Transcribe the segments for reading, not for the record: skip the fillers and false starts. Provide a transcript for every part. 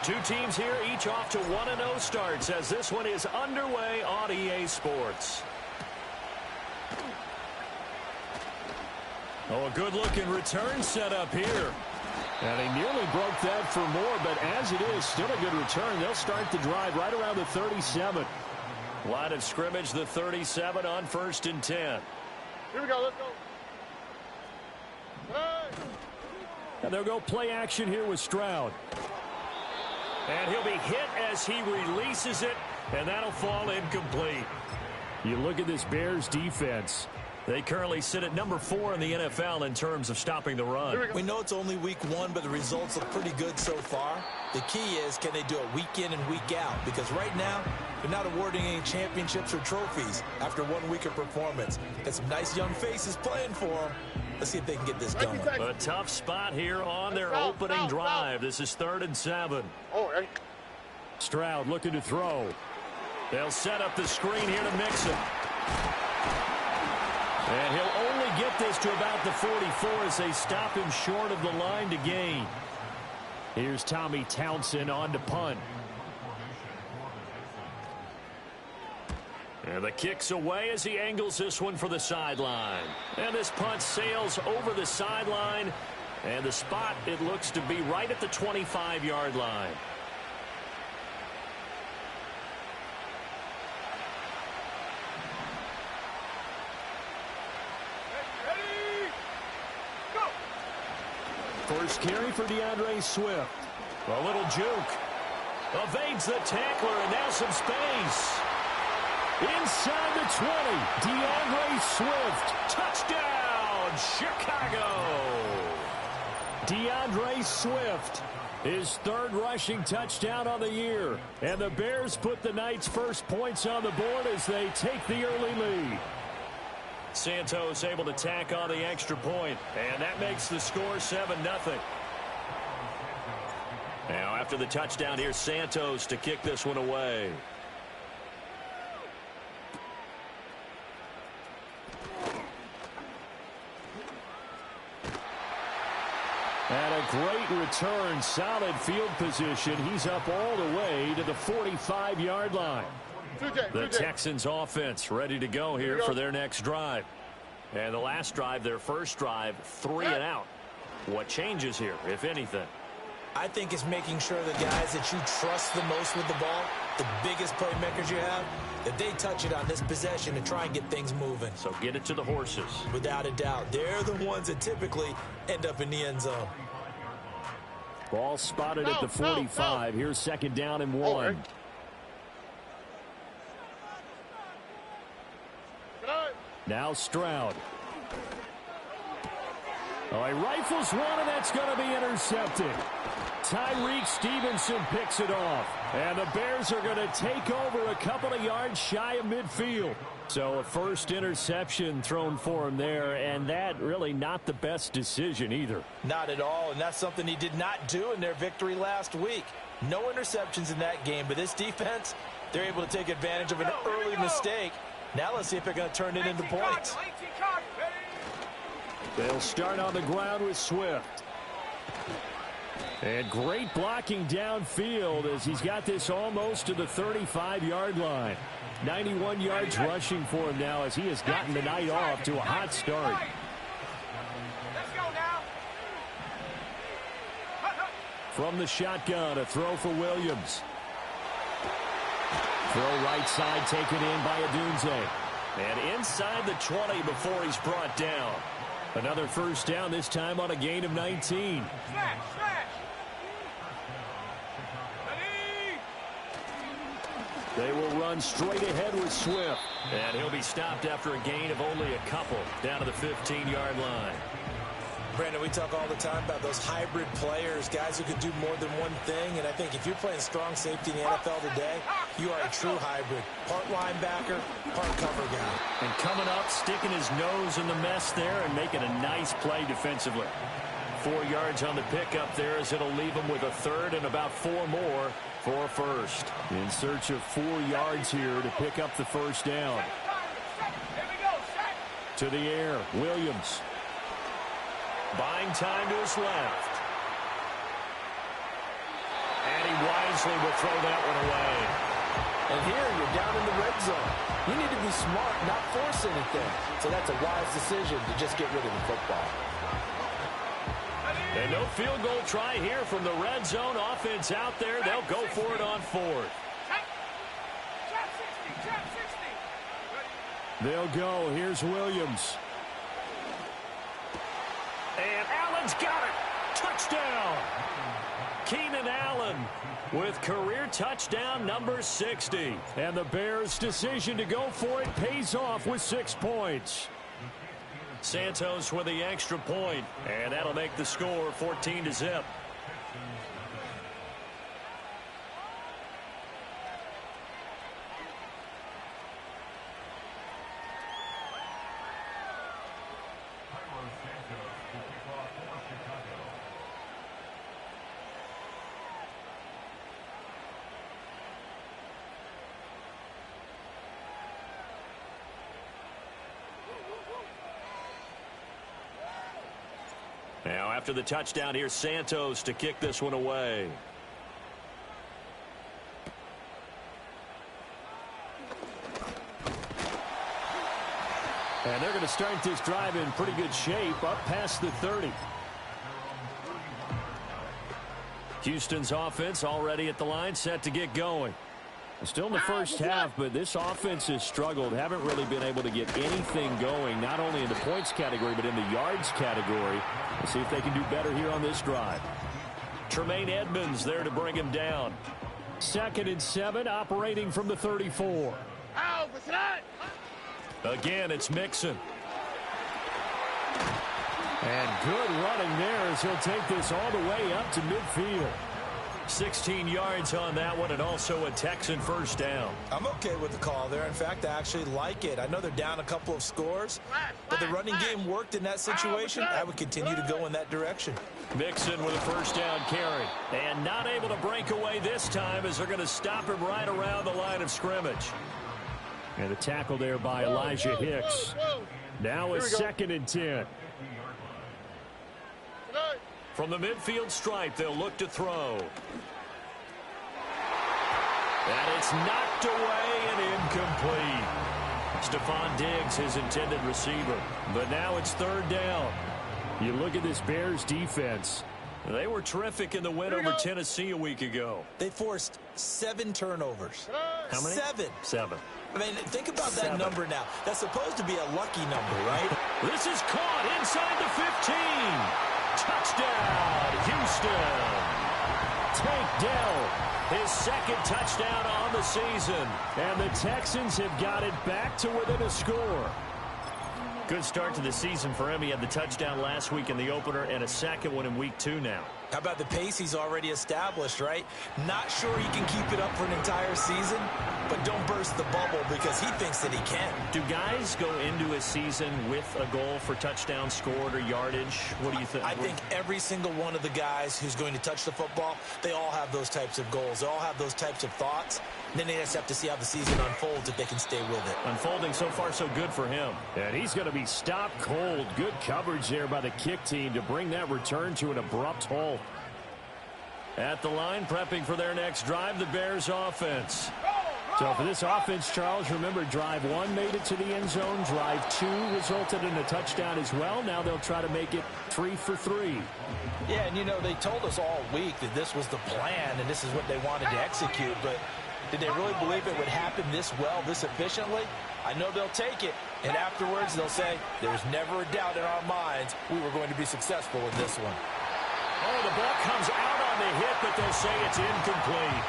Two teams here, each off to 1-0 starts as this one is underway on EA Sports. Oh, a good-looking return set up here. And he nearly broke that for more, but as it is, still a good return. They'll start the drive right around the 37. Line of scrimmage, the 37 on 1st and 10. Here we go, let's go. Hey. And they'll go play action here with Stroud. And he'll be hit as he releases it, and that'll fall incomplete. You look at this Bears defense. They currently sit at number 4 in the NFL in terms of stopping the run. We know it's only week 1, but the results look pretty good so far. The key is, can they do it week in and week out? Because right now, they're not awarding any championships or trophies after 1 week of performance. Got some nice young faces playing for them. Let's see if they can get this going. A tough spot here on their opening drive. This is 3rd and 7. Stroud looking to throw. They'll set up the screen here to mix it. And he'll only get this to about the 44 as they stop him short of the line to gain. Here's Tommy Townsend on to punt. And the kick's away as he angles this one for the sideline. And this punt sails over the sideline. And the spot, it looks to be right at the 25-yard line. First carry for DeAndre Swift. A little juke. Evades the tackler, and now some space. Inside the 20, DeAndre Swift. Touchdown, Chicago. DeAndre Swift, his 3rd rushing touchdown on the year. And the Bears put the Knights' first points on the board as they take the early lead. Santos able to tack on the extra point, and that makes the score 7-0. Now after the touchdown, here's Santos to kick this one away. And a great return, solid field position. He's up all the way to the 45-yard line. The Texans offense ready to go here for their next drive. And the last drive, their first drive, 3 and out. What changes here, if anything? I think it's making sure the guys that you trust the most with the ball, the biggest playmakers you have, that they touch it on this possession and try and get things moving. So get it to the horses. Without a doubt. They're the ones that typically end up in the end zone. Ball spotted at the 45. Here's 2nd down and 1. Now Stroud. Oh, he rifles one, and that's going to be intercepted. Tyreek Stevenson picks it off. And the Bears are going to take over a couple of yards shy of midfield. So a first interception thrown for him there, and that really not the best decision either. Not at all, and that's something he did not do in their victory last week. No interceptions in that game, but this defense, they're able to take advantage of an early mistake. Now let's see if they're going to turn it into points. They'll start on the ground with Swift. And great blocking downfield as he's got this almost to the 35-yard line. 91 yards rushing for him now as he has gotten the night off to a hot start. Let's go now. From the shotgun, a throw for Williams. Throw right side taken in by Adunze. And inside the 20 before he's brought down. Another first down, this time on a gain of 19. Smash, smash. They will run straight ahead with Swift. And he'll be stopped after a gain of only a couple down to the 15-yard line. Brandon, we talk all the time about those hybrid players, guys who can do more than one thing. And I think if you're playing strong safety in the NFL today, you are a true hybrid. Part linebacker, part cover guy. And coming up, sticking his nose in the mess there and making a nice play defensively. 4 yards on the pickup there as it'll leave him with a third and about 4 more for a first. In search of 4 yards here to pick up the first down. To the air, Williams. Buying time to his left. And he nicely will throw that one away. And here you're down in the red zone. You need to be smart, not force anything. So that's a wise decision to just get rid of the football. And no field goal try here from the red zone. Offense out there. They'll go for it on fourth. They'll go. Here's Williams. And Allen's got it. Touchdown. Keenan Allen with career touchdown number 60. And the Bears' decision to go for it pays off with 6 points. Santos with the extra point, and that'll make the score 14-0. Now, after the touchdown, here's Santos to kick this one away. And they're going to start this drive in pretty good shape, up past the 30. Houston's offense already at the line, set to get going. Still in the first half, but this offense has struggled. Haven't really been able to get anything going, not only in the points category, but in the yards category. We'll see if they can do better here on this drive. Tremaine Edmonds there to bring him down. 2nd and 7, operating from the 34. Again, it's Mixon. And good running there as he'll take this all the way up to midfield. 16 yards on that one, and also a Texan first down. I'm okay with the call there. In fact, I actually like it. I know they're down a couple of scores, but the running game worked in that situation. I would continue to go in that direction. Mixon with a first down carry. And not able to break away this time as they're going to stop him right around the line of scrimmage. And a tackle there by Elijah Hicks. Now a 2nd and 10. From the midfield stripe, they'll look to throw. And it's knocked away and incomplete. Stephon Diggs, his intended receiver. But now it's 3rd down. You look at this Bears defense. They were terrific in the win over Tennessee a week ago. They forced 7 turnovers. How many? 7. I mean, think about that number now. That's supposed to be a lucky number, right? This is caught inside the 15. Touchdown, Houston. Tank Dell, his 2nd touchdown on the season. And the Texans have got it back to within a score. Good start to the season for him. He had the touchdown last week in the opener and a 2nd one in week 2 now. How about the pace he's already established, right? Not sure he can keep it up for an entire season, but don't burst the bubble because he thinks that he can. Do guys go into a season with a goal for touchdown scored or yardage? What do you think? I think every single one of the guys who's going to touch the football, they all have those types of goals. They all have those types of thoughts. And then they just have to see how the season unfolds if they can stay with it. Unfolding so far so good for him. And he's going to be stopped cold. Good coverage there by the kick team to bring that return to an abrupt halt. At the line, prepping for their next drive, the Bears offense. So for this offense, Charles, remember, drive 1 made it to the end zone. Drive 2 resulted in a touchdown as well. Now they'll try to make it 3 for 3. Yeah, and you know, they told us all week that this was the plan and this is what they wanted to execute, but did they really believe it would happen this well, this efficiently? I know they'll take it, and afterwards they'll say, there's never a doubt in our minds we were going to be successful in this one. Oh, the ball comes out on the hit, but they'll say it's incomplete.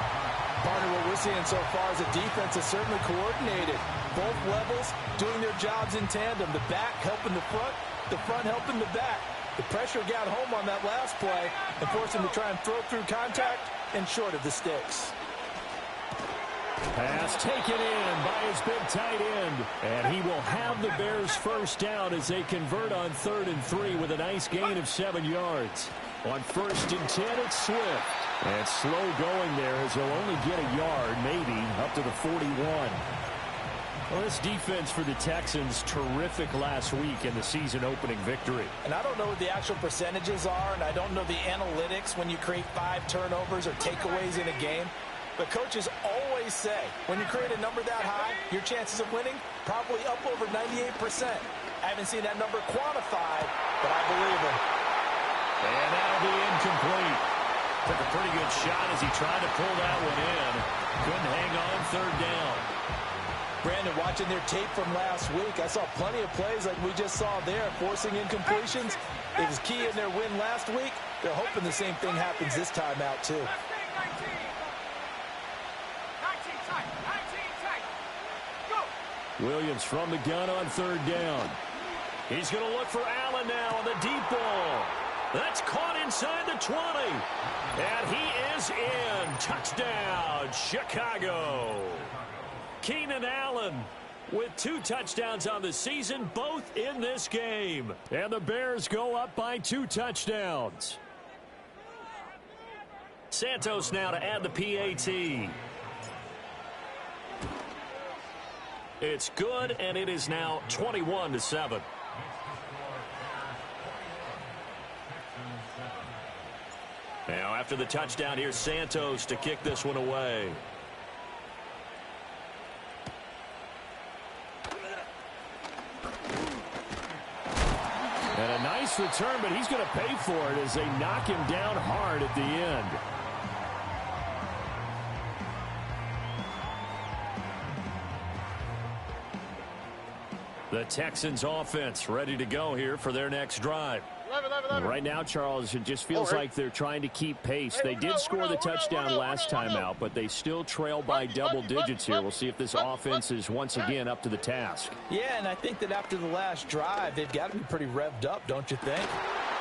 Partner, what we're seeing so far is the defense is certainly coordinated. Both levels doing their jobs in tandem. The back helping the front helping the back. The pressure got home on that last play and forced him to try and throw through contact and short of the sticks. Pass taken in by his big tight end. And he will have the Bears first down as they convert on 3rd and 3 with a nice gain of 7 yards. On 1st and 10, it's Swift. And slow going there as he'll only get a yard, maybe, up to the 41. Well, this defense for the Texans, terrific last week in the season-opening victory. And I don't know what the actual percentages are, and I don't know the analytics when you create 5 turnovers or takeaways in a game. But coaches always say, when you create a number that high, your chances of winning probably up over 98%. I haven't seen that number quantified, but I believe him. And that'll be incomplete. Took a pretty good shot as he tried to pull that one in. Couldn't hang on 3rd down. Brandon, watching their tape from last week, I saw plenty of plays like we just saw there, forcing incompletions. It was key in their win last week. They're hoping the same thing happens this time out, too. Williams from the gun on 3rd down. He's going to look for Allen now on the deep ball. That's caught inside the 20. And he is in. Touchdown, Chicago. Keenan Allen with 2 touchdowns on the season, both in this game. And the Bears go up by 2 touchdowns. Santos now to add the PAT. It's good, and it is now 21-7. Now, after the touchdown, here's Santos to kick this one away. And a nice return, but he's going to pay for it as they knock him down hard at the end. The Texans offense ready to go here for their next drive. Right now, Charles, it just feels like they're trying to keep pace. They did score the touchdown last time out, but they still trail by double digits here. We'll see if this offense is once again up to the task. Yeah, and I think that after the last drive, they've got to be pretty revved up, don't you think?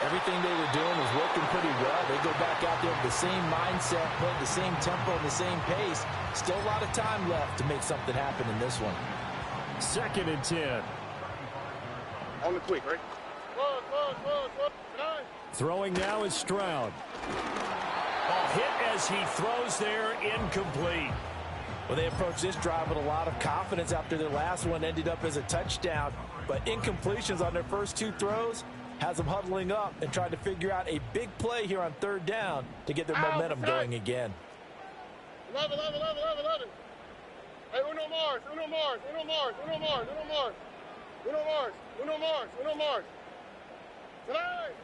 Everything they were doing was working pretty well. They go back out there with the same mindset, playing the same tempo and the same pace. Still a lot of time left to make something happen in this one. 2nd and 10. On the quick, right? Throwing now is Stroud. A hit as he throws there, incomplete. Well, they approached this drive with a lot of confidence after their last one ended up as a touchdown. But incompletions on their first 2 throws has them huddling up and trying to figure out a big play here on 3rd down to get their momentum going again. 11. Hey, uno Mars.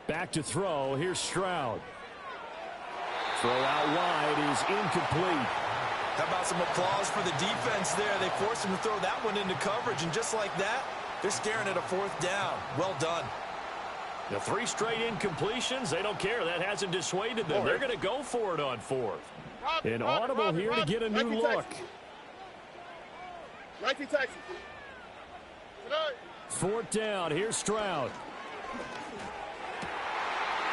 Back to throw. Here's Stroud. Throw out wide is incomplete. How about some applause for the defense there? They forced him to throw that one into coverage, and just like that, they're staring at a 4th down. Well done. The 3 straight incompletions, they don't care. That hasn't dissuaded them. They're going to go for it on 4th. An audible here to get a new look. 19 Texans. 4th down. Here's Stroud.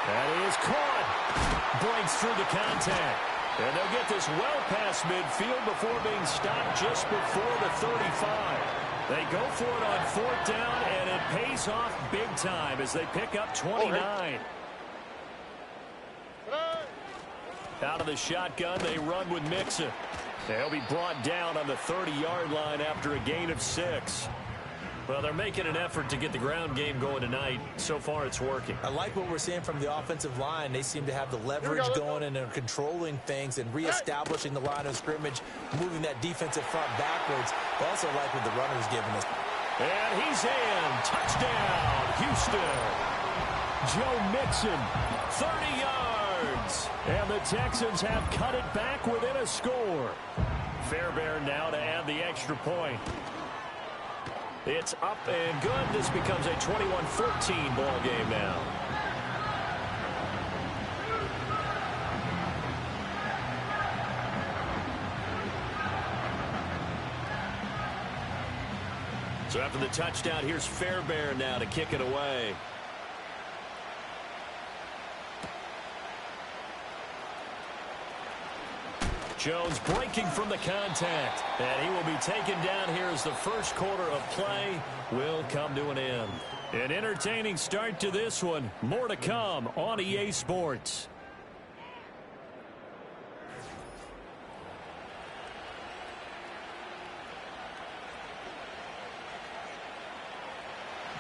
That is caught. Breaks through the contact. And they'll get this well past midfield before being stopped just before the 35. They go for it on 4th down, and it pays off big time as they pick up 29. Out of the shotgun, they run with Mixon. They'll be brought down on the 30-yard line after a gain of 6. Well, they're making an effort to get the ground game going tonight. So far, it's working. I like what we're seeing from the offensive line. They seem to have the leverage going and they're controlling things and reestablishing the line of scrimmage, moving that defensive front backwards. I also like what the runner's giving us. And he's in. Touchdown, Houston. Joe Mixon, 30 yards. And the Texans have cut it back within a score. Fairbairn now to add the extra point. It's up and good. This becomes a 21-14 ball game now. So after the touchdown, here's Fairbairn now to kick it away. Jones breaking from the contact, and he will be taken down here as the first quarter of play will come to an end. An entertaining start to this one. More to come on EA Sports.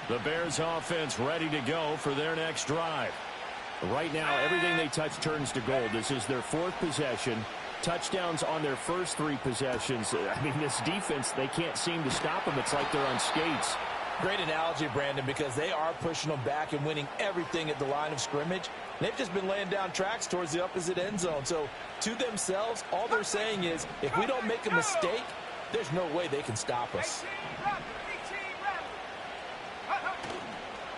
The Bears offense ready to go for their next drive. Right now, everything they touch turns to gold. This is their 4th possession. Touchdowns on their first 3 possessions. I mean, this defense, they can't seem to stop them. It's like they're on skates. Great analogy, Brandon, because they are pushing them back and winning everything at the line of scrimmage. They've just been laying down tracks towards the opposite end zone. So, to themselves, all they're saying is, if we don't make a mistake, there's no way they can stop us.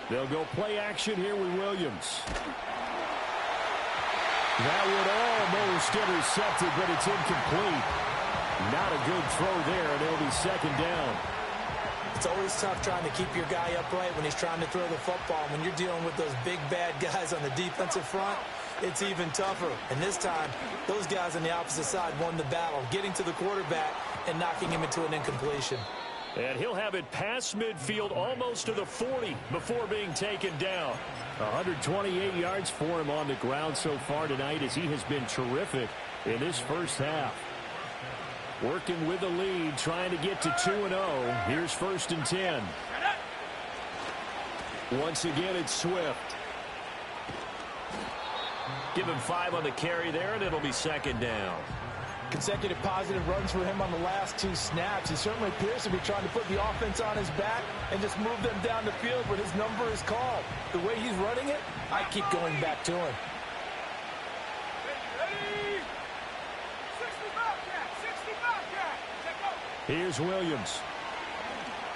They'll go play action here with Williams. That would almost intercepted, but it's incomplete. Not a good throw there, and it'll be 2nd down. It's always tough trying to keep your guy upright when he's trying to throw the football. When you're dealing with those big, bad guys on the defensive front, it's even tougher. And this time, those guys on the opposite side won the battle, getting to the quarterback and knocking him into an incompletion. And he'll have it past midfield almost to the 40 before being taken down. 128 yards for him on the ground so far tonight as he has been terrific in this first half. Working with the lead, trying to get to 2-0. Here's 1st and 10. Once again, it's Swift. Give him 5 on the carry there, and it'll be 2nd down. Consecutive positive runs for him on the last 2 snaps. He certainly appears to be trying to put the offense on his back and just move them down the field when his number is called. The way he's running it, I keep going back to him. Here's Williams.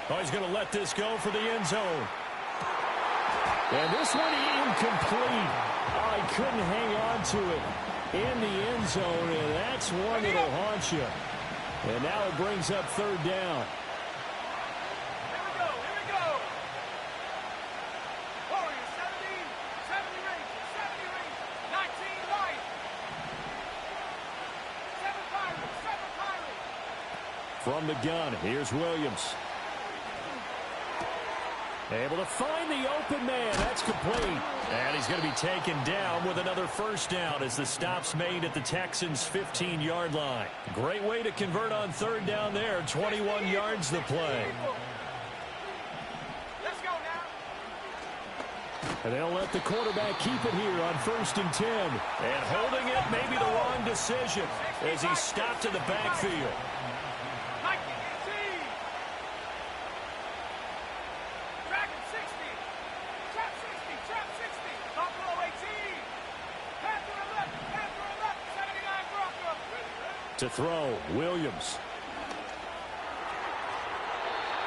Oh, he's going to let this go for the end zone. And this one incomplete. Oh, he couldn't hang on to it in the end zone, and that's one that'll haunt you. And now it brings up 3rd down. Here we go. Warriors, 70 range, 19 right. 7 Pirates. From the gun, here's Williams. Able to find the open man. That's complete. And he's going to be taken down with another 1st down as the stop's made at the Texans' 15-yard line. Great way to convert on 3rd down there. 21 yards the play. Let's go now. And they'll let the quarterback keep it here on 1st and 10. And holding it may be the wrong decision as he's stopped in the backfield. To throw, Williams.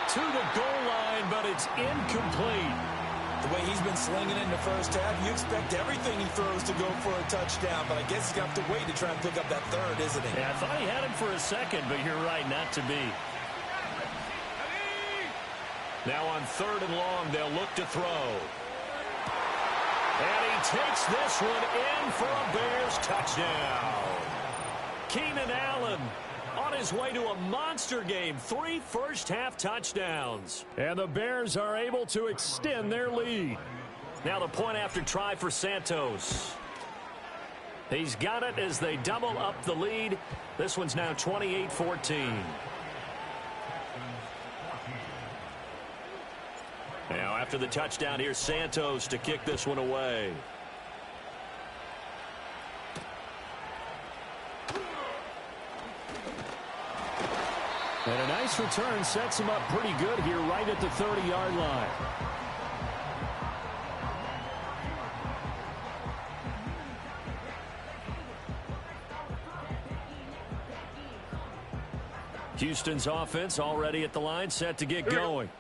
To the goal line, but it's incomplete. The way he's been slinging it in the first half, you expect everything he throws to go for a touchdown, but I guess he's going to have to wait to try and pick up that 3rd, isn't he? Yeah, I thought he had him for a second, but you're right, not to be. Now on 3rd and long, they'll look to throw. And he takes this one in for a Bears touchdown. Keenan Allen on his way to a monster game. 3 first-half touchdowns. And the Bears are able to extend their lead. Now the point after try for Santos. He's got it as they double up the lead. This one's now 28-14. Now after the touchdown, here's Santos to kick this one away. And a nice return sets him up pretty good here right at the 30-yard line. Houston's offense already at the line, set to get going.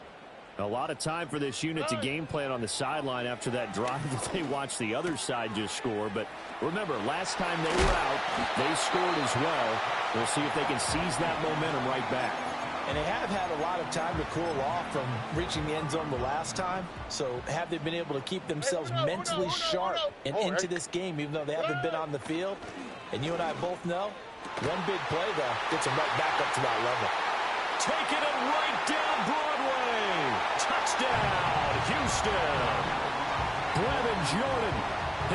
A lot of time for this unit to game plan on the sideline after that drive that they watched the other side just score. But remember, last time they were out, they scored as well. We'll see if they can seize that momentum right back. And they have had a lot of time to cool off from reaching the end zone the last time. So have they been able to keep themselves mentally sharp and into this game, even though they haven't been on the field? And you and I both know, one big play, though, gets them right back up to that level. Taking it right down Broadway. Touchdown, Houston. Brevin Jordan,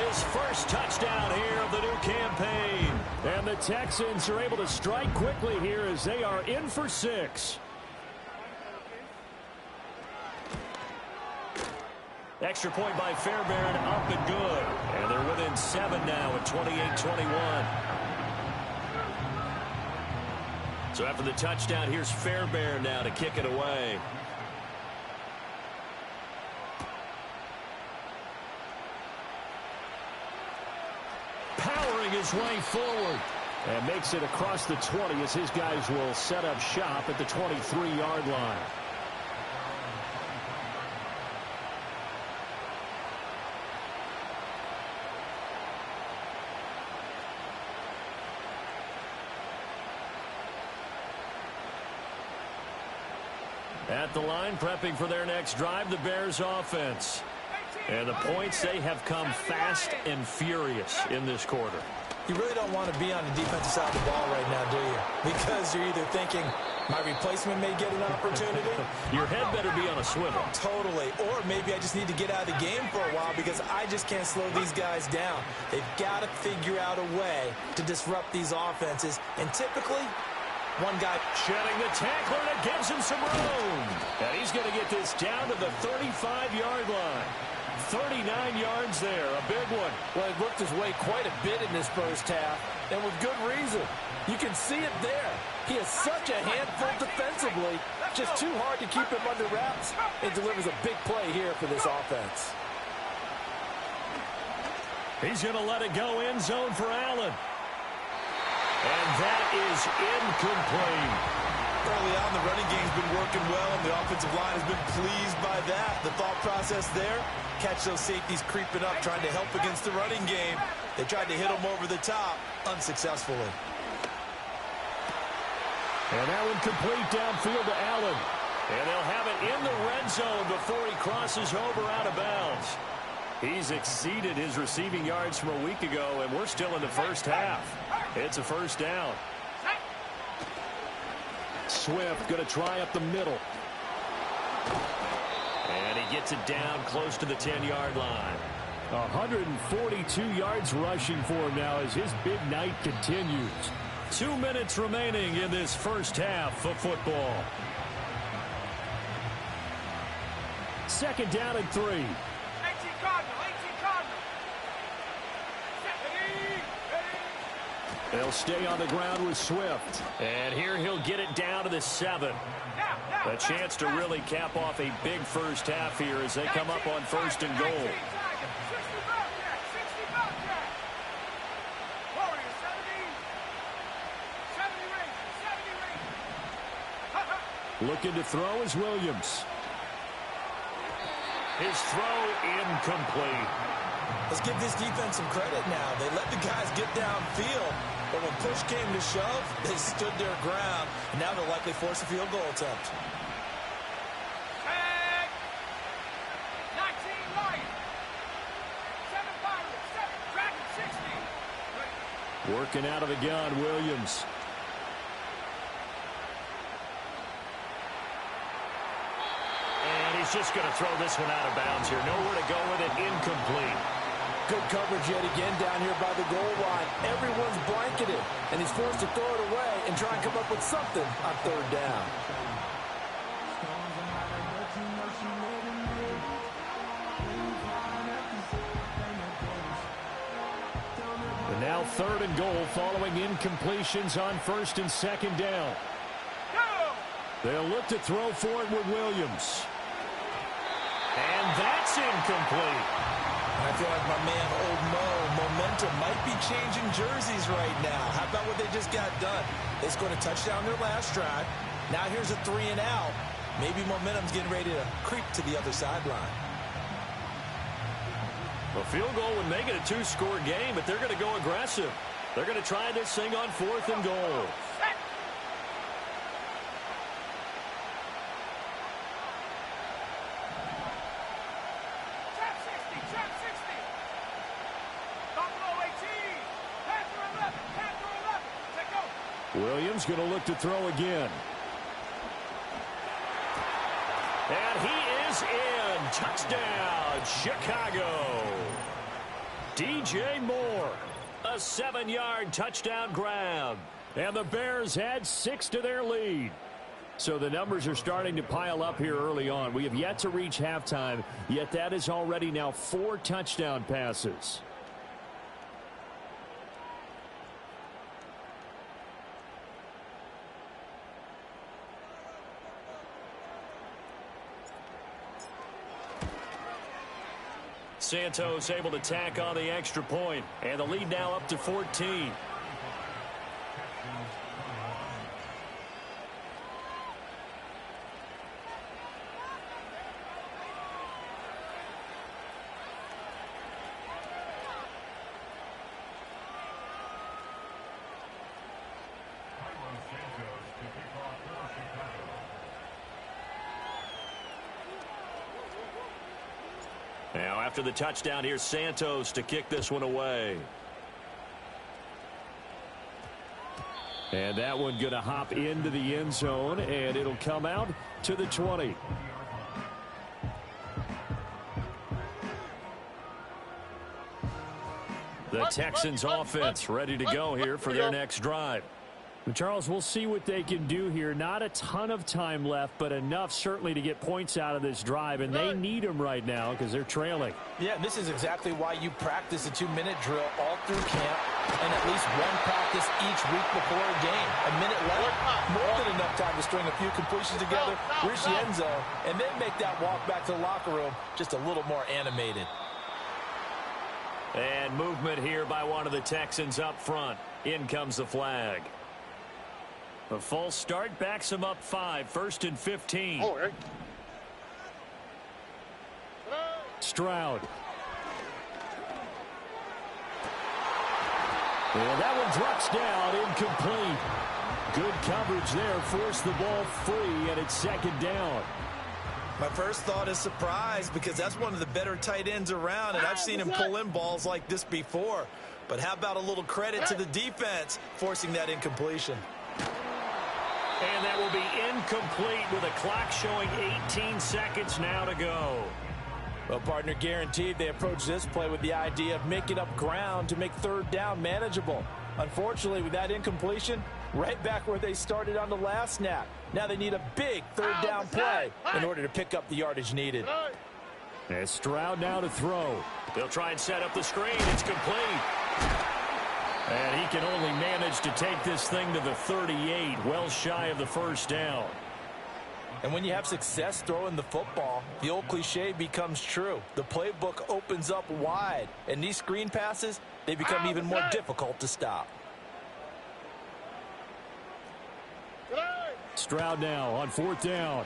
his first touchdown here of the new campaign. And the Texans are able to strike quickly here as they are in for 6. Extra point by Fairbairn, up and good. And they're within 7 now at 28-21. So after the touchdown, here's Fairbairn now to kick it away. Powering his way forward. And makes it across the 20 as his guys will set up shop at the 23-yard line. At the line, prepping for their next drive, the Bears offense. And the points, they have come fast and furious in this quarter. You really don't want to be on the defensive side of the ball right now, do you? Because you're either thinking, my replacement may get an opportunity. Your head better be on a swivel. Totally. Or maybe I just need to get out of the game for a while because I just can't slow these guys down. They've got to figure out a way to disrupt these offenses. And typically, one guy shedding the tackler, and it gives him some room. And he's going to get this down to the 35-yard line. 39 yards there, a big one. Well, he worked his way quite a bit in this first half, and with good reason. You can see it there. He is such a handful defensively, just too hard to keep him under wraps, and delivers a big play here for this offense. He's going to let it go end zone for Allen. And that is incomplete. Early on, the running game's been working well, and the offensive line has been pleased by that. The thought process there, catch those safeties creeping up, trying to help against the running game. They tried to hit them over the top, unsuccessfully. And that one complete downfield to Allen. And they'll have it in the red zone before he crosses over out of bounds. He's exceeded his receiving yards from a week ago, and we're still in the first half. It's a first down. Swift going to try up the middle. And he gets it down close to the 10-yard line. 142 yards rushing for him now as his big night continues. 2 minutes remaining in this first half of football. Second down and 3. 18 Cardinal, 18 Cardinal. They'll stay on the ground with Swift. And here he'll get it down to the 7. A chance to really cap off a big first half here as they come up on first and goal. Looking to throw is Williams. His throw incomplete. Let's give this defense some credit now. They let the guys get downfield, but when push came to shove, they stood their ground. And now they'll likely force a field goal attempt. 19 Lions. 7 Pirates. 7 Dragon 60. Working out of the gun, Williams. He's just going to throw this one out of bounds here. Nowhere to go with it. Incomplete. Good coverage yet again down here by the goal line. Everyone's blanketed, and he's forced to throw it away and try and come up with something on third down. And now third and goal following incompletions on first and second down. They'll look to throw for it with Williams. And that's incomplete. I feel like my man, Old Mo, momentum might be changing jerseys right now. How about what they just got done? They scored a touchdown their last drive. Now here's a 3 and out. Maybe momentum's getting ready to creep to the other sideline. A field goal would make it a 2-score game, but they're going to go aggressive. They're going to try this thing on fourth and goal. Williams going to look to throw again. And he is in. Touchdown, Chicago. DJ Moore, a 7-yard touchdown grab. And the Bears add 6 to their lead. So the numbers are starting to pile up here early on. We have yet to reach halftime, yet that is already now 4 touchdown passes. Santos able to tack on the extra point, and the lead now up to 14. Now after the touchdown, here's Santos to kick this one away. And that one going to hop into the end zone, and it'll come out to the 20. The Texans offense ready to go here for their next drive. Charles, we'll see what they can do here. Not a ton of time left, but enough certainly to get points out of this drive, and they need them right now because they're trailing. Yeah, this is exactly why you practice a 2-minute drill all through camp and at least one practice each week before a game. A minute left, more than enough time to string a few completions together, reach the end zone, and then make that walk back to the locker room just a little more animated. And movement here by one of the Texans up front. In comes the flag. A false start backs him up 5, 1st and 15. Stroud. And that one drops down, incomplete. Good coverage there, forced the ball free, and it's 2nd down. My first thought is surprise because that's one of the better tight ends around, and I've seen him pull in balls like this before. But how about a little credit to the defense forcing that incompletion? And that will be incomplete with a clock showing 18 seconds now to go. Well, partner, guaranteed they approach this play with the idea of making up ground to make 3rd down manageable. Unfortunately, with that incompletion, right back where they started on the last snap. Now they need a big 3rd down play in order to pick up the yardage needed. And Stroud now to throw. They'll try and set up the screen. It's complete. And he can only manage to take this thing to the 38, well shy of the 1st down. And when you have success throwing the football, the old cliche becomes true. The playbook opens up wide, and these screen passes, they become even more difficult to stop. Stroud now on 4th down.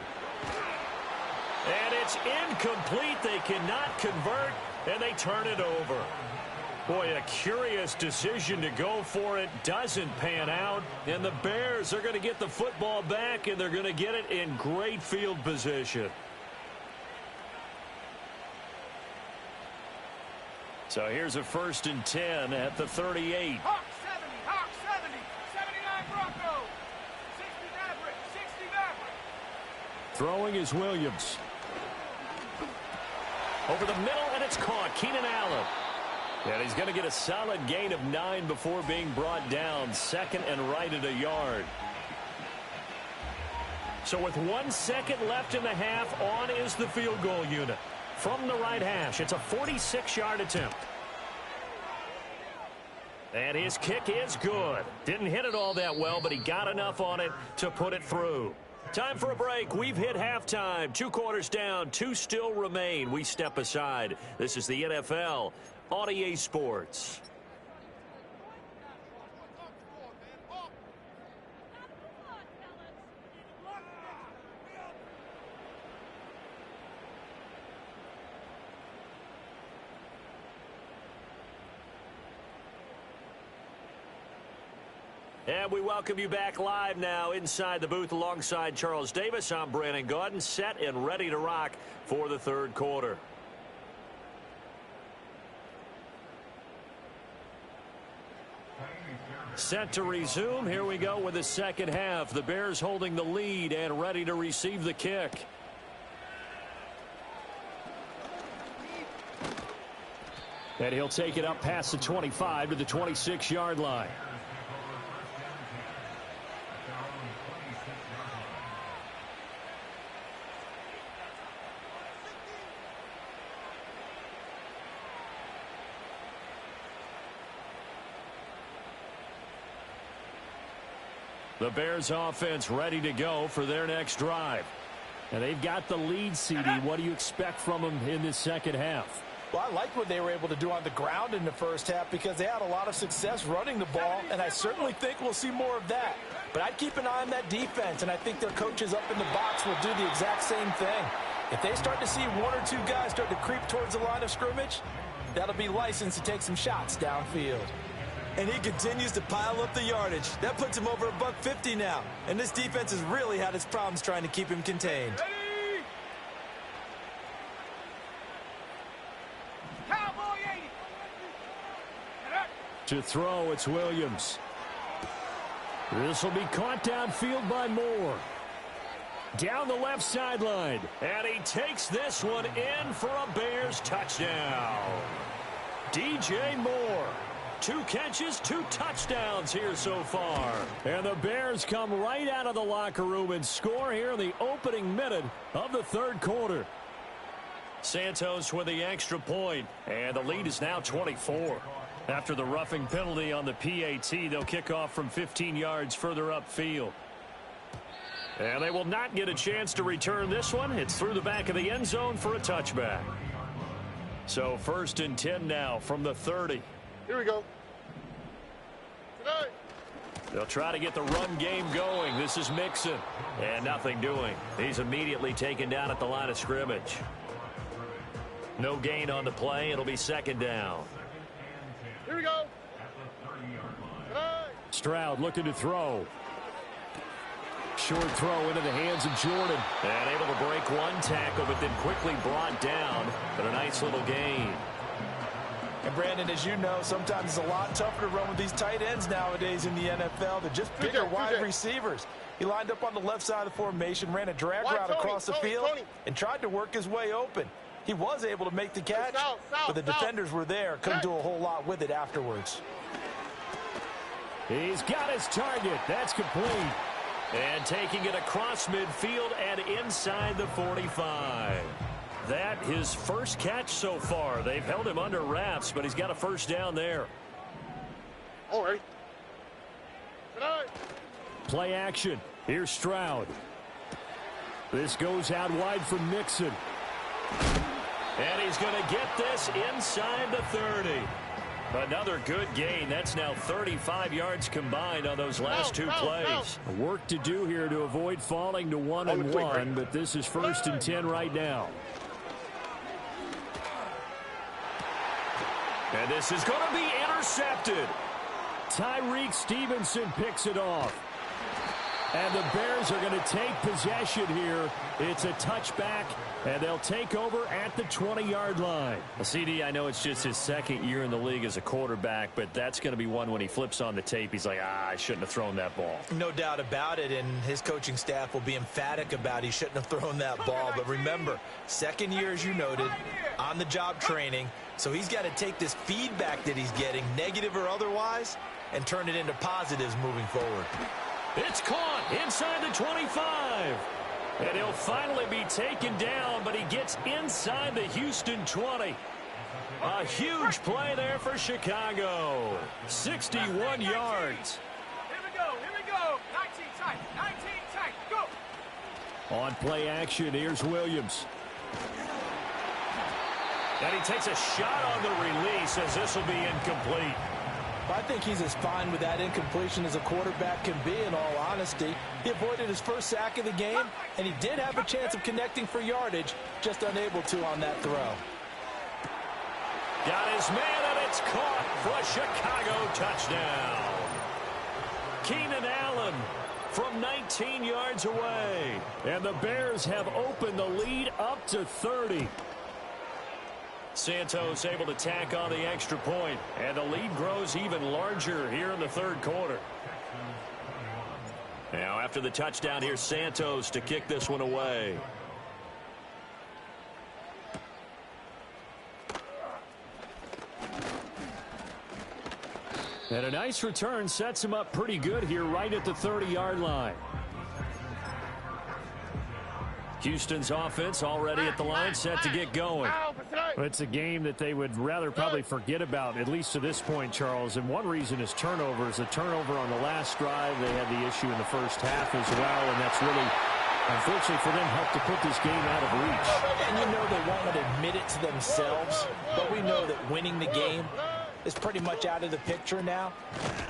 And it's incomplete. They cannot convert, and they turn it over. Boy, a curious decision to go for it. Doesn't pan out. And the Bears are going to get the football back, and they're going to get it in great field position. So here's a 1st and 10 at the 38. Hawk 70, Hawk 70, 79 Broncos, 60 Maverick, 60 Maverick. Throwing is Williams. Over the middle, and it's caught. Keenan Allen. And he's going to get a solid gain of 9 before being brought down. 2nd and right at a yard. So with 1 second left in the half, on is the field goal unit. From the right hash, it's a 46-yard attempt. And his kick is good. Didn't hit it all that well, but he got enough on it to put it through. Time for a break. We've hit halftime. 2 quarters down, 2 still remain. We step aside. This is the NFL on EA Sports. And we welcome you back live now inside the booth alongside Charles Davis. I'm Brandon Gaudin, set and ready to rock for the 3rd quarter. Set to resume. Here we go with the 2nd half. The Bears holding the lead and ready to receive the kick. And he'll take it up past the 25 to the 26-yard line. The Bears offense ready to go for their next drive. And they've got the lead, CD. What do you expect from them in this second half? Well, I like what they were able to do on the ground in the first half because they had a lot of success running the ball, and I certainly think we'll see more of that. But I'd keep an eye on that defense, and I think their coaches up in the box will do the exact same thing. If they start to see one or two guys start to creep towards the line of scrimmage, that'll be license to take some shots downfield. And he continues to pile up the yardage. That puts him over $150 now. And this defense has really had its problems trying to keep him contained. Cowboy 80. To throw, it's Williams. This will be caught downfield by Moore. Down the left sideline. And he takes this one in for a Bears touchdown. DJ Moore. 2 catches, 2 touchdowns here so far. And the Bears come right out of the locker room and score here in the opening minute of the third quarter. Santos with the extra point, and the lead is now 24. After the roughing penalty on the PAT, they'll kick off from 15 yards further upfield. And they will not get a chance to return this one. It's through the back of the end zone for a touchback. So 1st and 10 now from the 30. Here we go. Tonight. They'll try to get the run game going. This is Mixon. And nothing doing. He's immediately taken down at the line of scrimmage. No gain on the play. It'll be 2nd down. Here we go. Tonight. Stroud looking to throw. Short throw into the hands of Jordan. And able to break one tackle, but then quickly brought down. But a nice little gain. And, Brandon, as you know, sometimes it's a lot tougher to run with these tight ends nowadays in the NFL. They're just bigger wide receivers. He lined up on the left side of the formation, ran a drag route across the field, and tried to work his way open. He was able to make the catch, but the defenders were there. Couldn't do a whole lot with it afterwards. He's got his target. That's complete. And taking it across midfield and inside the 45. That his first catch so far. They've held him under wraps, but he's got a first down there. All right. Tonight. Play action. Here's Stroud. This goes out wide for Mixon. And he's going to get this inside the 30. Another good gain. That's now 35 yards combined on those last 2 plays. Work to do here to avoid falling to 1-1, but this is 1st and 10 right now. And this is going to be intercepted. Tyreek Stevenson picks it off. And the Bears are going to take possession here. It's a touchback, and they'll take over at the 20-yard line. CD, I know it's just his 2nd year in the league as a quarterback, but that's going to be one when he flips on the tape. He's like, I shouldn't have thrown that ball. No doubt about it, and his coaching staff will be emphatic about he shouldn't have thrown that ball. But remember, 2nd year, as you noted, on-the-job training, so he's got to take this feedback that he's getting, negative or otherwise, and turn it into positives moving forward. It's caught inside the 25. And he'll finally be taken down, but he gets inside the Houston 20. A huge play there for Chicago. 61 yards. Here we go. 19 tight. 19 tight. Go. On play action, here's Williams. And he takes a shot on the release as this will be incomplete. I think he's as fine with that incompletion as a quarterback can be, in all honesty. He avoided his first sack of the game, and he did have a chance of connecting for yardage, just unable to on that throw. Got his man, and it's caught for a Chicago touchdown. Keenan Allen from 19 yards away. And the Bears have opened the lead up to 30. Santos able to tack on the extra point, and the lead grows even larger here in the 3rd quarter. Now after the touchdown, here's Santos to kick this one away. And a nice return sets him up pretty good here right at the 30-yard line. Houston's offense already at the line, set to get going. It's a game that they would rather probably forget about, at least to this point, Charles. And one reason is turnovers. The turnover on the last drive, they had the issue in the first half as well, and that's really, unfortunately for them, helped to put this game out of reach. And you know they won't admit it to themselves, but we know that winning the game is pretty much out of the picture now.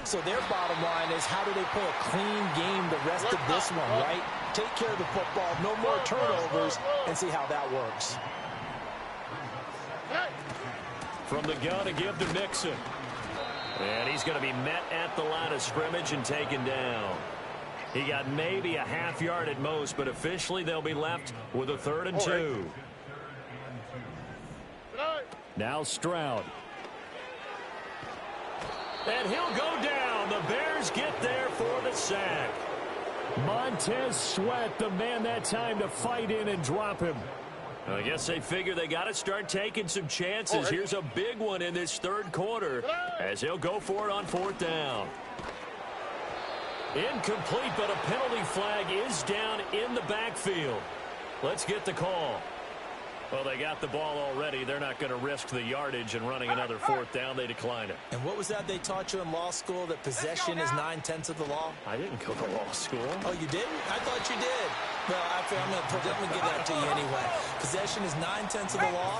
So their bottom line is, how do they play a clean game the rest of this one, right? Take care of the football, no more turnovers, and see how that works. From the gun to give to Mixon. And he's going to be met at the line of scrimmage and taken down. He got maybe a half yard at most, but officially they'll be left with a 3rd and 2. Now Stroud. And he'll go down. The Bears get there for the sack. Montez Sweat, the man that time to fight in and drop him. I guess they figure they got to start taking some chances. Here's a big one in this 3rd quarter as he'll go for it on 4th down. Incomplete, but a penalty flag is down in the backfield. Let's get the call. Well, they got the ball already. They're not going to risk the yardage and running another 4th down. They decline it. And what was that they taught you in law school, that possession is 9/10 of the law? I didn't go to law school. Oh, you didn't? I thought you did. Well, I'm going to give that to you anyway. Possession is 9/10 of the law,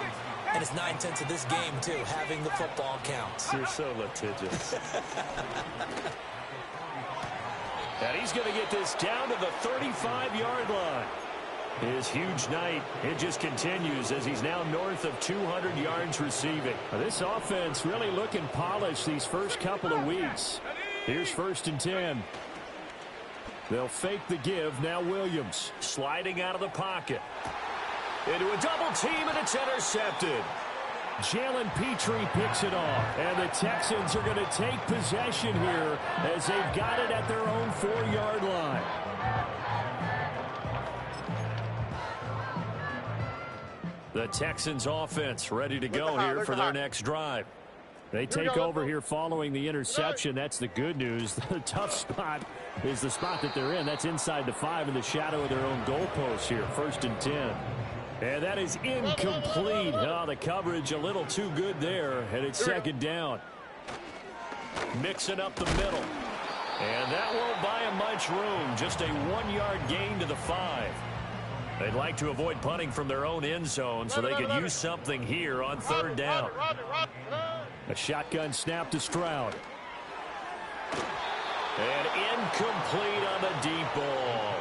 and it's 9/10 of this game, too. Having the football counts. You're so litigious. And he's going to get this down to the 35-yard line. His huge night, it just continues as he's now north of 200 yards receiving. Now, this offense really looking polished these first couple of weeks. Here's 1st and 10. They'll fake the give. Now Williams. Sliding out of the pocket. Into a double team, and it's intercepted. Jalen Petrie picks it off. And the Texans are going to take possession here as they've got it at their own 4-yard line. The Texans offense ready to go here for their next drive. They take over here following the interception. That's the good news. The tough spot is the spot that they're in. That's inside the 5 in the shadow of their own goalpost here. 1st and 10. And that is incomplete. Oh, the coverage a little too good there. And it's 2nd down. Mixing up the middle. And that won't buy him much room. Just a 1-yard gain to the 5. They'd like to avoid punting from their own end zone so they could use something here on 3rd down. A shotgun snap to Stroud. And incomplete on the deep ball.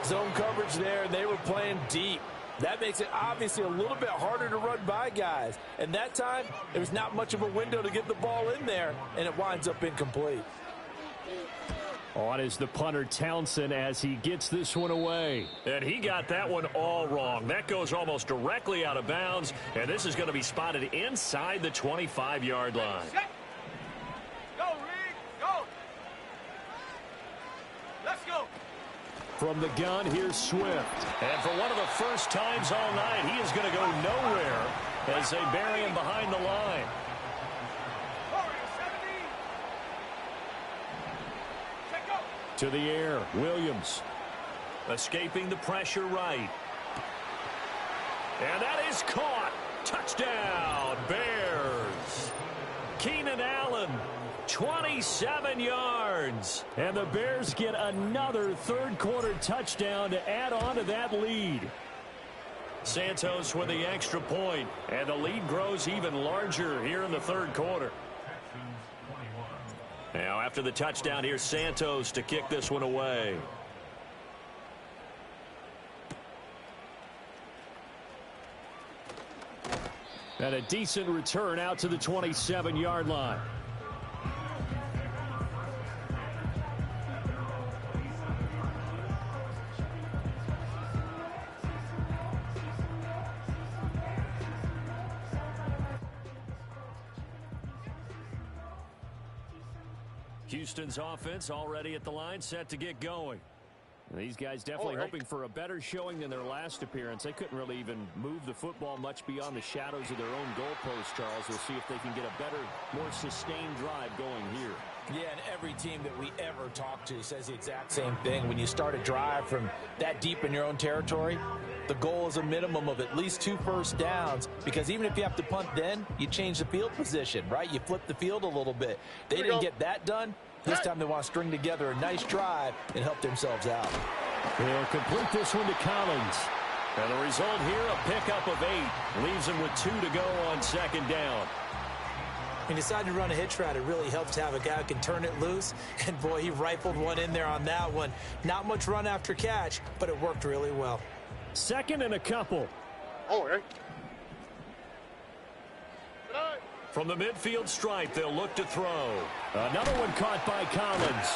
Zone coverage there, and they were playing deep. That makes it obviously a little bit harder to run by guys. And that time, there was not much of a window to get the ball in there, and it winds up incomplete. On is the punter Townsend as he gets this one away. And he got that one all wrong. That goes almost directly out of bounds, and this is going to be spotted inside the 25-yard line. Go, Reed, go. Let's go. From the gun, here's Swift. And for one of the first times all night, he is going to go nowhere as they bury him behind the line. To the air, Williams. Escaping the pressure right. And that is caught. Touchdown, Bears. Keenan Allen, 27 yards. And the Bears get another 3rd quarter touchdown to add on to that lead. Santos with the extra point, and the lead grows even larger here in the 3rd quarter. Now, after the touchdown, here's Santos to kick this one away. And a decent return out to the 27-yard line. Houston's offense already at the line, set to get going. These guys definitely hoping for a better showing than their last appearance. They couldn't really even move the football much beyond the shadows of their own goalpost, Charles. We'll see if they can get a better, more sustained drive going here. Yeah, and every team that we ever talk to says the exact same thing. When you start a drive from that deep in your own territory, the goal is a minimum of at least 2 first downs, because even if you have to punt then, you change the field position, right? You flip the field a little bit. They didn't get that done. This time they want to string together a nice drive and help themselves out. They'll complete this one to Collins. And the result here, a pickup of 8. Leaves him with 2 to go on second down. He decided to run a hitch route. It really helps to have a guy who can turn it loose. And, boy, he rifled one in there on that one. Not much run after catch, but it worked really well. Second and a couple. From the midfield stripe, they'll look to throw. Another one caught by Collins.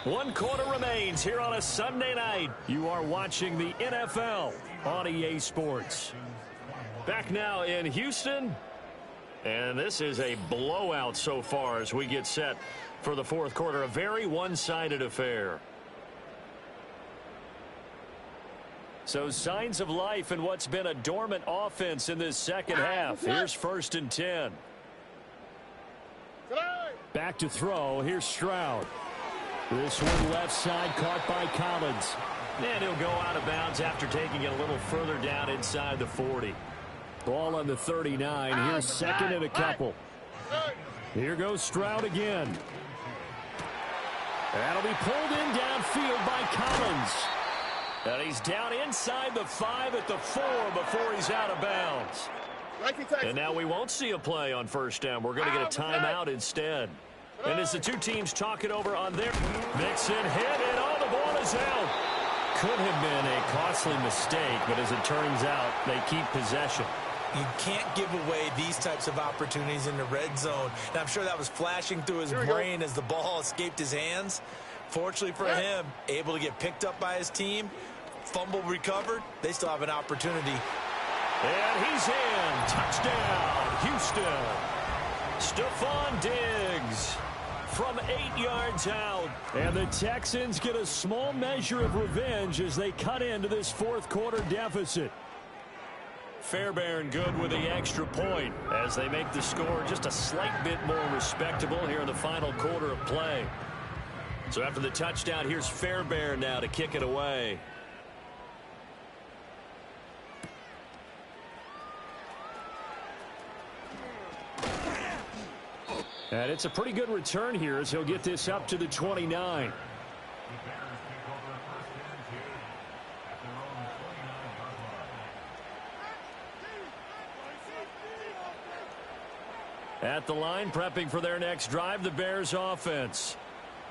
One quarter remains here on a Sunday night. You are watching the NFL on EA Sports. Back now in Houston. And this is a blowout so far as we get set for the fourth quarter. A very one-sided affair. So signs of life in what's been a dormant offense in this second half. Here's 1st and 10. Back to throw. Here's Stroud. This one left side caught by Collins. And he'll go out of bounds after taking it a little further down inside the 40. Ball on the 39. Here's second and a couple. Here goes Stroud again. That'll be pulled in downfield by Collins. And he's down inside the 5 at the 4 before he's out of bounds. And now we won't see a play on first down. We're going to get a timeout instead. And as the two teams talk it over on their Mixon hit, and all the ball is out. Could have been a costly mistake, but as it turns out, they keep possession. You can't give away these types of opportunities in the red zone. And I'm sure that was flashing through his brain as the ball escaped his hands. Fortunately for him, able to get picked up by his team, fumble recovered, they still have an opportunity. And he's in. Touchdown, Houston. Stephon Diggs from 8 yards out. And the Texans get a small measure of revenge as they cut into this fourth quarter deficit. Fairbairn good with the extra point as they make the score just a slight bit more respectable here in the final quarter of play. So after the touchdown, here's Fairbairn now to kick it away. And it's a pretty good return here as he'll get this up to the 29. At the line, prepping for their next drive, the Bears offense.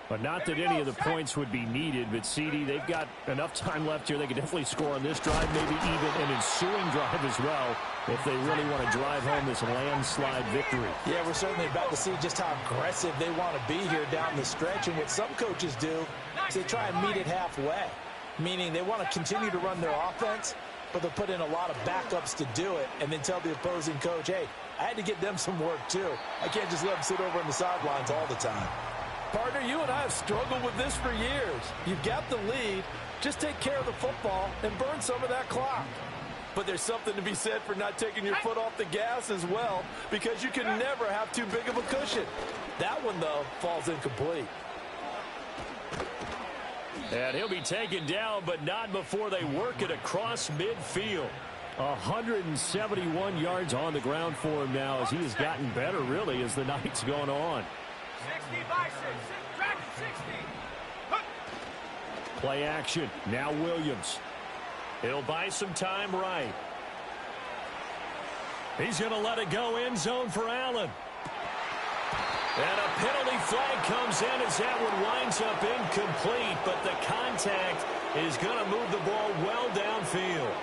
But not that any of the points would be needed, but CD, they've got enough time left here. They could definitely score on this drive, maybe even an ensuing drive as well, if they really want to drive home this landslide victory. Yeah, we're certainly about to see just how aggressive they want to be here down the stretch. And what some coaches do is they try and meet it halfway, meaning they want to continue to run their offense, but they'll put in a lot of backups to do it and then tell the opposing coach, hey, I had to get them some work too. I can't just let them sit over on the sidelines all the time. Partner, you and I have struggled with this for years. You've got the lead. Just take care of the football and burn some of that clock. But there's something to be said for not taking your foot off the gas as well, because you can never have too big of a cushion. That one, though, falls incomplete. And he'll be taken down, but not before they work it across midfield. 171 yards on the ground for him now as he has gotten better, really, as the night's gone on. 60 by 6. Track 60. Play action. Now Williams. He'll buy some time right. He's going to let it go end zone for Allen. And a penalty flag comes in as that one winds up incomplete, but the contact is going to move the ball well downfield.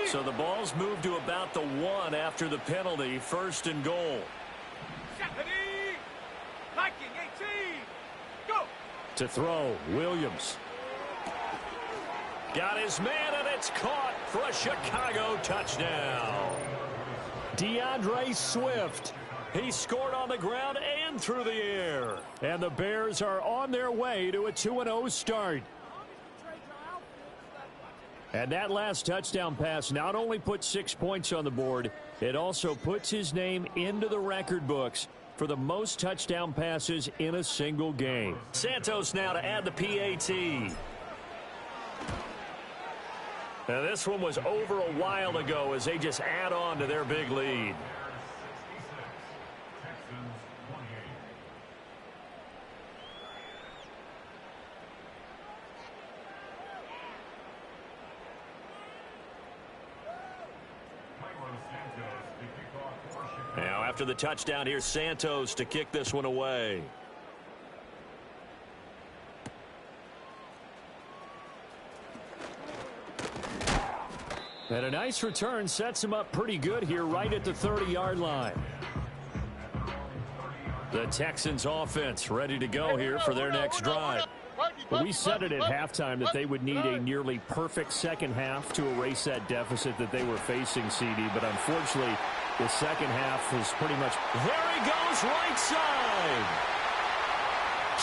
So the ball's moved to about the 1 after the penalty, 1st and goal. Viking 18. Go. To throw, Williams. Got his man, and it's caught for a Chicago touchdown. DeAndre Swift. He scored on the ground and through the air. And the Bears are on their way to a 2-0 start. And that last touchdown pass not only put 6 points on the board, it also puts his name into the record books for the most touchdown passes in a single game. Santos now to add the PAT. Now this one was over a while ago as they just add on to their big lead. Now after the touchdown, here's Santos to kick this one away. And a nice return sets him up pretty good here right at the 30-yard line. The Texans offense ready to go here for their next drive. Well, we said it at halftime that they would need a nearly perfect second half to erase that deficit that they were facing, CD. But unfortunately, the second half was pretty much... There he goes, right side.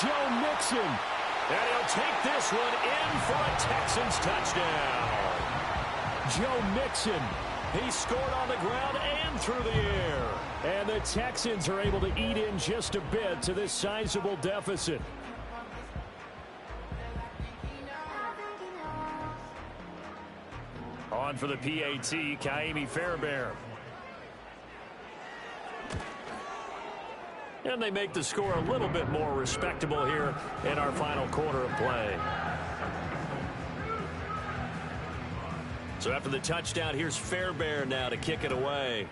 Joe Mixon. And he'll take this one in for a Texans touchdown. Joe Mixon. He scored on the ground and through the air. And the Texans are able to eat in just a bit to this sizable deficit. On for the PAT, Kaimi Fairbairn. And they make the score a little bit more respectable here in our final quarter of play. So after the touchdown, here's Fairbairn now to kick it away.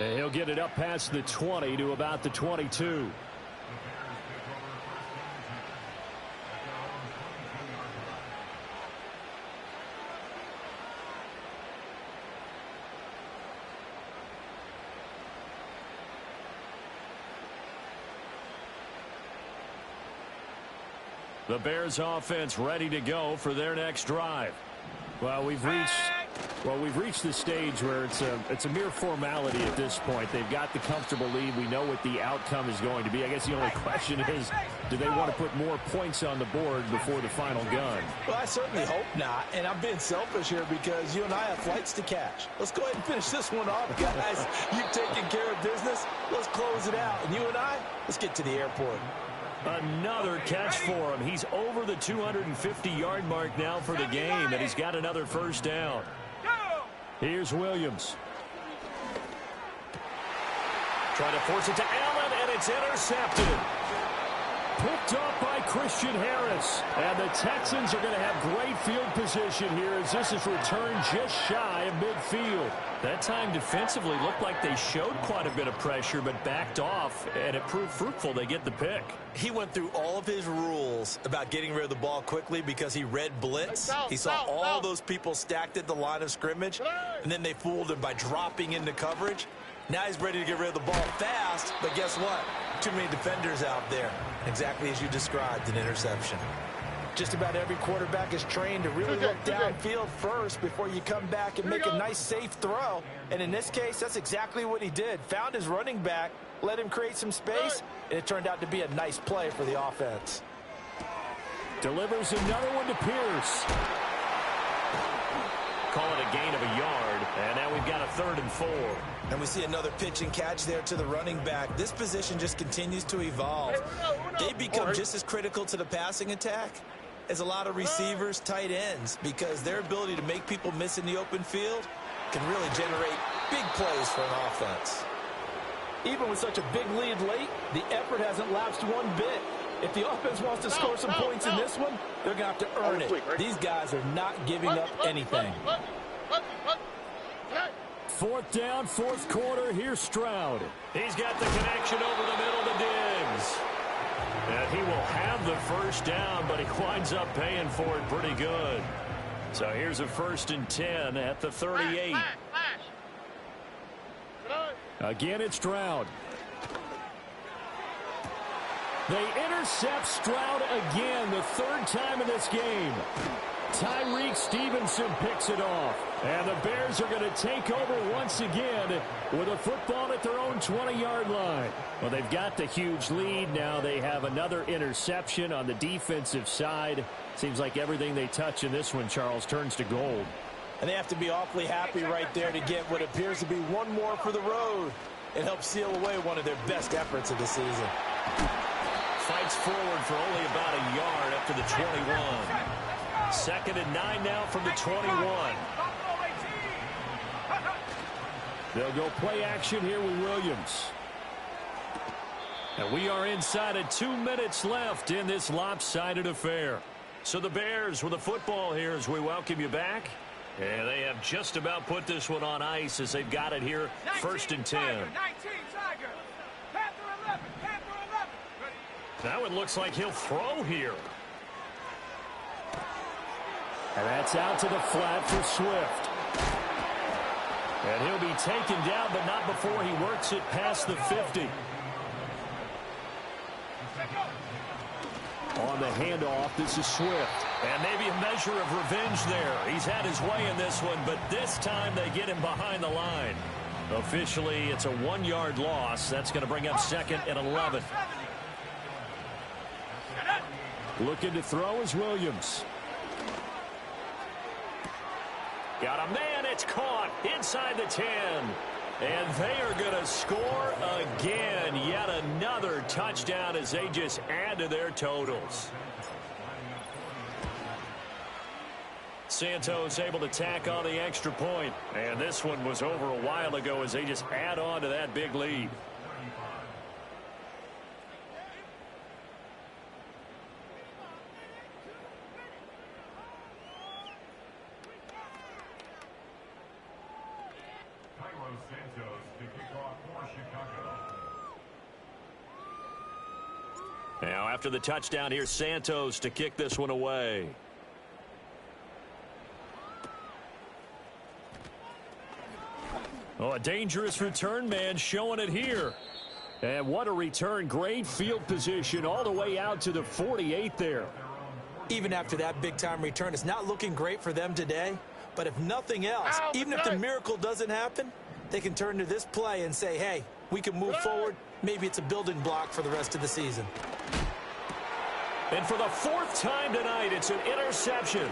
And he'll get it up past the 20 to about the 22. The Bears offense ready to go for their next drive. Well, we've reached the stage where it's a mere formality at this point. They've got the comfortable lead. We know what the outcome is going to be. I guess the only question is, do they want to put more points on the board before the final gun? Well, I certainly hope not. And I'm being selfish here because you and I have flights to catch. Let's go ahead and finish this one off, guys. You've taken care of business. Let's close it out. And you and I, let's get to the airport. Another catch for him. He's over the 250-yard mark now for the game, and he's got another first down. Here's Williams. Trying to force it to Allen, and it's intercepted. Picked up by Christian Harris. And the Texans are going to have great field position here as this is returned just shy of midfield. That time defensively looked like they showed quite a bit of pressure but backed off, and it proved fruitful. They get the pick. He went through all of his rules about getting rid of the ball quickly because he read blitz. He saw all those people stacked at the line of scrimmage, and then they fooled him by dropping into coverage. Now he's ready to get rid of the ball fast, but guess what? Too many defenders out there. Exactly as you described, an interception. Just about every quarterback is trained to really look downfield first before you come back and make a nice, safe throw. And in this case, that's exactly what he did. Found his running back, let him create some space, and it turned out to be a nice play for the offense. Delivers another one to Pierce. Call it a gain of a yard, and now we've got a 3rd and 4. And we see another pitch and catch there to the running back. This position just continues to evolve. They become just as critical to the passing attack as a lot of receivers, tight ends, because their ability to make people miss in the open field can really generate big plays for an offense. Even with such a big lead late, the effort hasn't lapsed one bit. If the offense wants to score some points in this one, they're going to have to earn it. These guys are not giving up anything. 4th down, 4th quarter. Here's Stroud. He's got the connection over the middle to Diggs. And he will have the first down, but he winds up paying for it pretty good. So here's a 1st and 10 at the 38. Again, it's Stroud. They intercept Stroud again, the 3rd time in this game. Tyreek Stevenson picks it off. And the Bears are going to take over once again with a football at their own 20-yard line. Well, they've got the huge lead. Now they have another interception on the defensive side. Seems like everything they touch in this one, Charles, turns to gold. And they have to be awfully happy right there to get what appears to be one more for the road. It helps seal away one of their best efforts of the season. Fights forward for only about a yard after the 21. 2nd and 9 now from the 21. They'll go play action here with Williams. And we are inside of 2 minutes left in this lopsided affair. So the Bears with the football here as we welcome you back. And they have just about put this one on ice as they've got it here. 1st and 10. 19 Tiger. Panther 11. Panther 11. That one looks like he'll throw here. And that's out to the flat for Swift. And he'll be taken down, but not before he works it past the 50. On the handoff, this is Swift. And maybe a measure of revenge there. He's had his way in this one, but this time they get him behind the line. Officially, it's a 1-yard loss. That's going to bring up 2nd and 11. Looking to throw is Williams. Got a man, it's caught inside the 10. And they are going to score again. Yet another touchdown as they just add to their totals. Santos able to tack on the extra point. And this one was over a while ago as they just add on to that big lead. Now after the touchdown, here's Santos to kick this one away. Oh, a dangerous return man showing it here. And what a return. Great field position all the way out to the 48 there. Even after that big-time return, it's not looking great for them today. But if nothing else, even if the miracle doesn't happen, they can turn to this play and say, hey, we can move forward. Maybe it's a building block for the rest of the season. And for the 4th time tonight, it's an interception.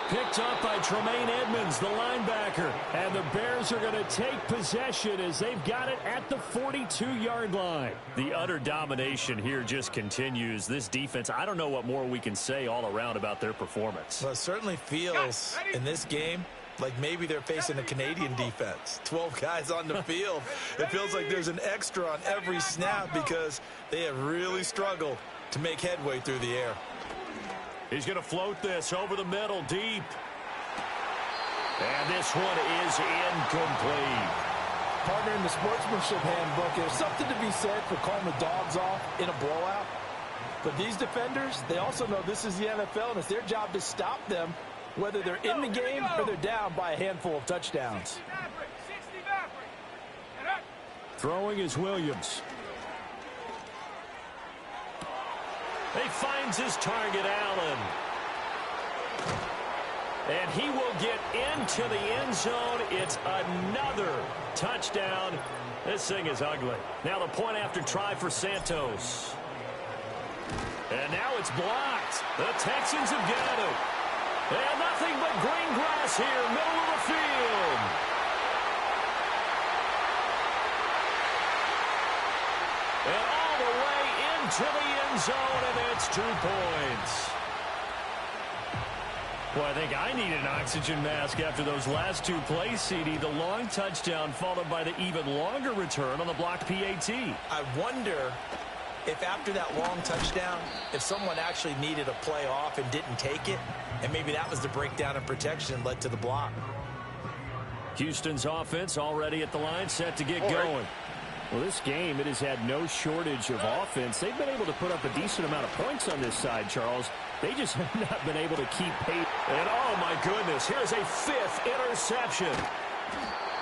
Picked up by Tremaine Edmonds, the linebacker. And the Bears are going to take possession as they've got it at the 42-yard line. The utter domination here just continues. This defense, I don't know what more we can say all around about their performance. Well, it certainly feels in this game like maybe they're facing a Canadian defense. 12 guys on the field. It feels like there's an extra on every snap because they have really struggled to make headway through the air. He's going to float this over the middle, deep. And this one is incomplete. Partner, in the sportsmanship handbook, there's something to be said for calling the dogs off in a blowout. But these defenders, they also know this is the NFL, and it's their job to stop them, whether they're in the game or they're down by a handful of touchdowns. Throwing is Williams. He finds his target, Allen. And he will get into the end zone. It's another touchdown. This thing is ugly. Now the point after try for Santos. And now it's blocked. The Texans have got it. And nothing but green grass here, middle of the field. And all the way into the end zone, and it's 2 points. Well, I think I need an oxygen mask after those last 2 plays, CD. The long touchdown followed by the even longer return on the blocked PAT. I wonder if after that long touchdown, if someone actually needed a play off and didn't take it, and maybe that was the breakdown in protection and led to the block. Houston's offense already at the line, set to get going. Well, this game, it has had no shortage of offense. They've been able to put up a decent amount of points on this side, Charles. They just have not been able to keep pace. And, oh, my goodness, here's a 5th interception.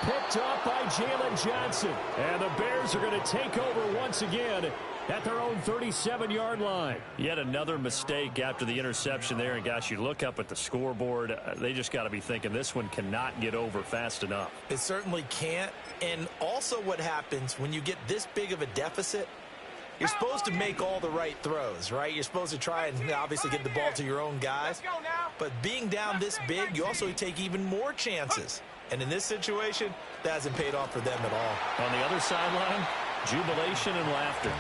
picked off by Jalen Johnson. And the Bears are going to take over once again at their own 37-yard line. Yet another mistake after the interception there. And, gosh, you look up at the scoreboard. They just got to be thinking this one cannot get over fast enough. It certainly can't. And also what happens when you get this big of a deficit, you're supposed to make all the right throws, right? You're supposed to try and obviously get the ball to your own guys. But being down this big, you also take even more chances. And in this situation, that hasn't paid off for them at all. On the other sideline, jubilation and laughter.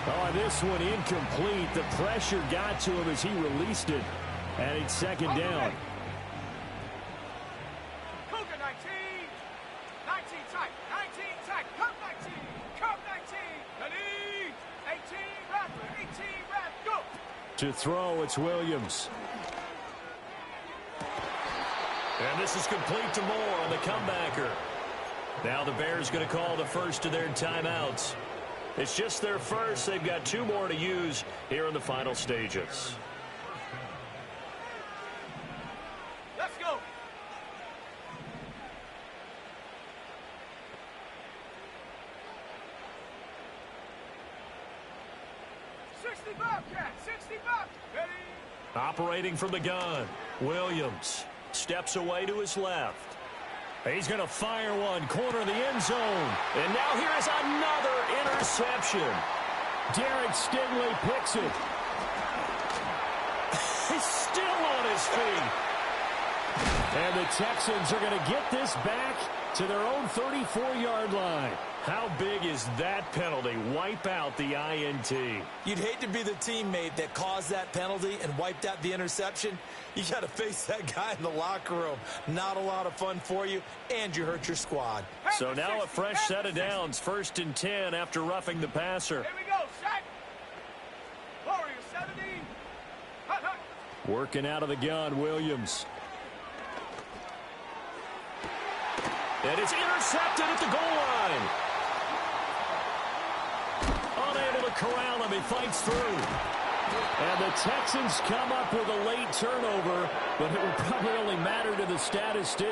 Oh, this one incomplete. The pressure got to him as he released it. And it's second down. Cougar 19. 19 tight. 19 tight. Cup 19. Cup 19. Ready. 18 rapper. 18 rap. Go. To throw, it's Williams. And this is complete to Moore on the comebacker. Now the Bears going to call the first of their timeouts. It's just their first. They've got 2 more to use here in the final stages. Let's go. Bobcat. 60 Bobcat. Ready. Operating from the gun, Williams steps away to his left. He's going to fire one, corner of the end zone. And now here is another interception. Derek Stingley picks it. He's still on his feet. And the Texans are going to get this back to their own 34-yard line. How big is that penalty? Wipe out the INT. You'd hate to be the teammate that caused that penalty and wiped out the interception. You got to face that guy in the locker room. Not a lot of fun for you, and you hurt your squad. So now a fresh set of downs. 1st and 10 after roughing the passer. Here we go, set. Warrior 70. Hut, hut. Working out of the gun, Williams. And it's intercepted at the goal line. Unable to corral him. He fights through. And the Texans come up with a late turnover, but it will probably only matter to the statistician.